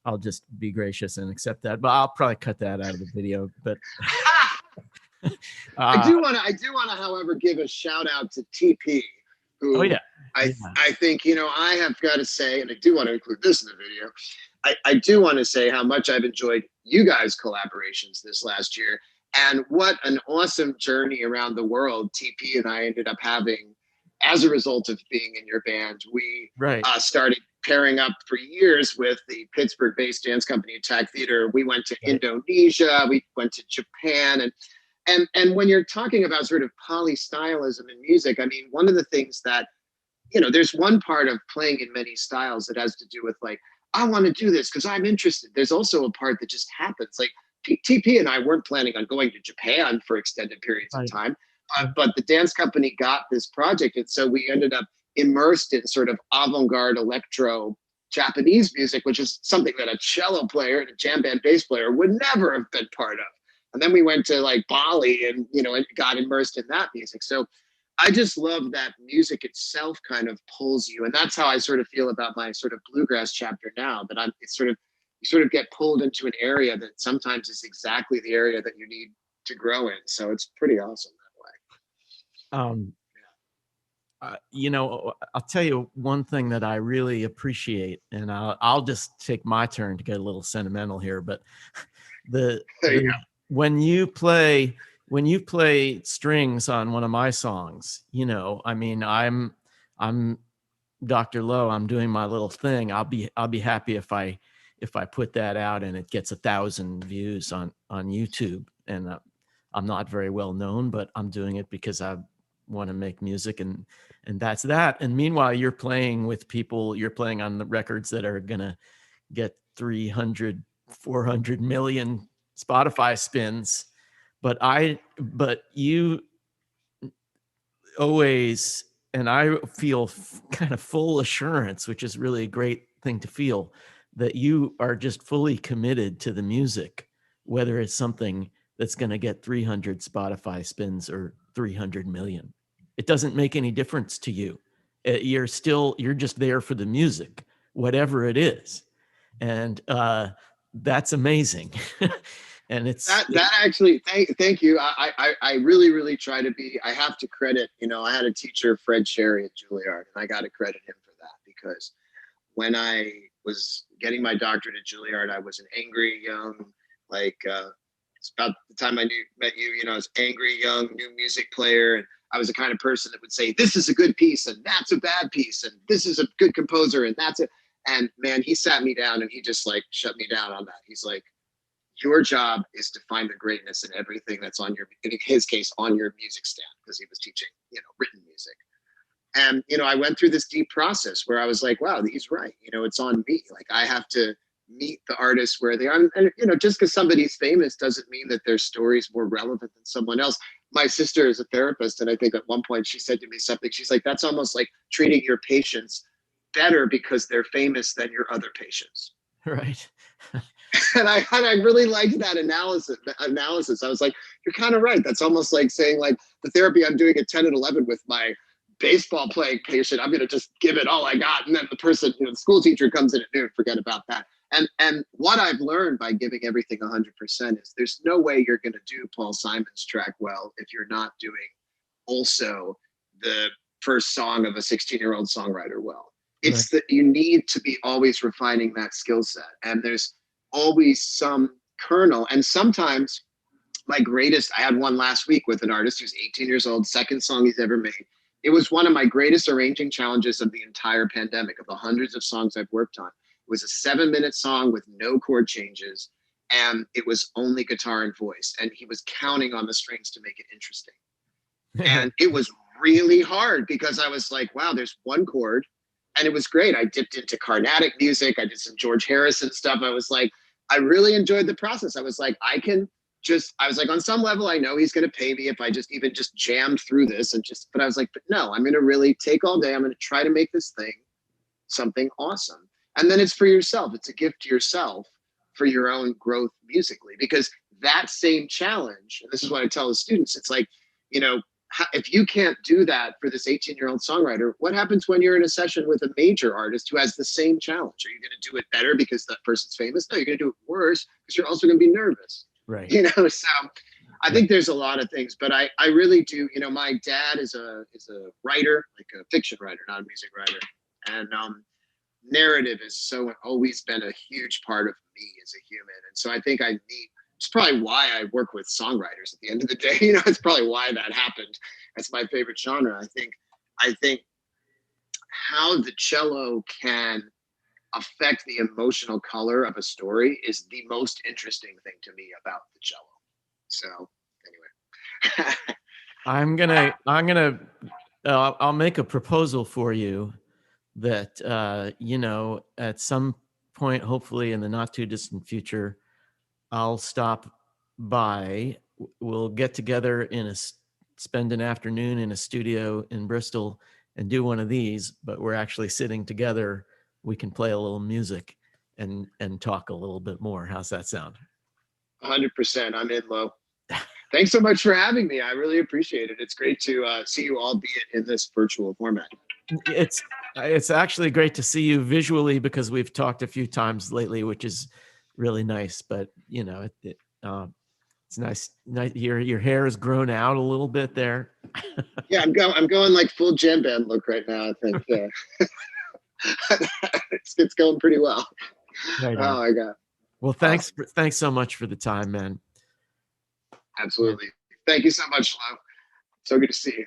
I'll just be gracious and accept that. But I'll probably cut that out of the video. But I uh, do want to, however, give a shout out to TP, oh who yeah, yeah, I think, I have got to say, and I do want to include this in the video. I do want to say how much I've enjoyed you guys' collaborations this last year, and what an awesome journey around the world TP and I ended up having as a result of being in your band. We right. started pairing up for years with the Pittsburgh-based dance company Attack Theater. We went to Right. Indonesia, we went to Japan, and when you're talking about sort of polystylism in music, I mean, one of the things that, there's one part of playing in many styles that has to do with like, I want to do this because I'm interested. There's also a part that just happens. Like TP and I weren't planning on going to Japan for extended periods of Right. time, but the dance company got this project. And so we ended up immersed in sort of avant-garde electro Japanese music, which is something that a cello player and a jam band bass player would never have been part of. And then we went to like Bali and, and got immersed in that music. So I just love that music itself kind of pulls you. And that's how I sort of feel about my sort of bluegrass chapter now, that it's sort of, you sort of get pulled into an area that sometimes is exactly the area that you need to grow in. So it's pretty awesome that way. Um, I'll tell you one thing that I really appreciate, and I'll just take my turn to get a little sentimental here. But the, There you the go. when you play strings on one of my songs, I mean, I'm Dr. Lo. I'm doing my little thing. I'll be happy if I put that out and it gets 1,000 views on YouTube. And I'm not very well known, but I'm doing it because I want to make music, and that's that. And meanwhile, you're playing with people. You're playing on the records that are gonna get 300, 400 million Spotify spins. But you always, and I feel kind of full assurance, which is really a great thing to feel, that you are just fully committed to the music, whether it's something that's going to get 300 Spotify spins or 300 million. It doesn't make any difference to you. You're just there for the music, whatever it is. And that's amazing. And That actually, thank you. I really, really try to be. I have to credit, I had a teacher, Fred Sherry at Juilliard, and I got to credit him for that, because when I was getting my doctorate at Juilliard, I was an angry young, like it's about the time I met you. I was angry young new music player, and I was the kind of person that would say, "This is a good piece, and that's a bad piece, and this is a good composer, and that's it." And man, he sat me down and he just like shut me down on that. He's like, your job is to find the greatness in everything that's on your, in his case, on your music stand, because he was teaching, written music. And, I went through this deep process where I was like, wow, he's right. It's on me. Like, I have to meet the artists where they are. And, just because somebody's famous doesn't mean that their story is more relevant than someone else. My sister is a therapist, and I think at one point she said to me something. She's like, that's almost like treating your patients better because they're famous than your other patients. right. And I really liked that analysis. I was like, you're kind of right. That's almost like saying, like, the therapy I'm doing at 10 and 11 with my baseball playing patient, I'm going to just give it all I got. And then the person, the school teacher comes in at noon, forget about that. And what I've learned by giving everything 100% is there's no way you're going to do Paul Simon's track well if you're not doing also the first song of a 16-year-old songwriter well. It's that you need to be always refining that skill set. And there's always some kernel. And sometimes I had one last week with an artist who's 18 years old, second song he's ever made. It was one of my greatest arranging challenges of the entire pandemic, of the hundreds of songs I've worked on. It was a 7-minute song with no chord changes, and it was only guitar and voice. And he was counting on the strings to make it interesting. And it was really hard because I was like, wow, there's one chord. And it was great. I dipped into Carnatic music. I did some George Harrison stuff. I was like, I really enjoyed the process. I was like, on some level, I know he's going to pay me if I just jammed through this but I was like, but no, I'm going to really take all day. I'm going to try to make this thing something awesome. And then it's for yourself. It's a gift to yourself for your own growth musically, because that same challenge, and this is what I tell the students, it's like, you know, if you can't do that for this 18-year-old songwriter, what happens when you're in a session with a major artist who has the same challenge? Are you going to do it better because that person's famous? No, you're going to do it worse because you're also going to be nervous. Right. You know, so I think there's a lot of things, but I really do. You know, my dad is a writer, like a fiction writer, not a music writer, and narrative is so always been a huge part of me as a human, and so I think I need. It's probably why I work with songwriters at the end of the day. You know, it's probably why that happened. That's my favorite genre. I think how the cello can affect the emotional color of a story is the most interesting thing to me about the cello. So anyway. I'll make a proposal for you that, you know, at some point, hopefully in the not too distant future, I'll stop by. We'll get together spend an afternoon in a studio in Bristol and do one of these, but we're actually sitting together. We can play a little music and talk a little bit more. How's that sound? 100%. I'm in, Lo. Thanks so much for having me. I really appreciate it. It's great to see you all, be it in this virtual format. It's actually great to see you visually because we've talked a few times lately, which is really nice. But you know, it's nice. Your hair has grown out a little bit there. Yeah, I'm going like full jam band look right now. I think it's going pretty well. Right oh my God. Well, thanks so much for the time, man. Absolutely. Thank you so much, Lo. So good to see you.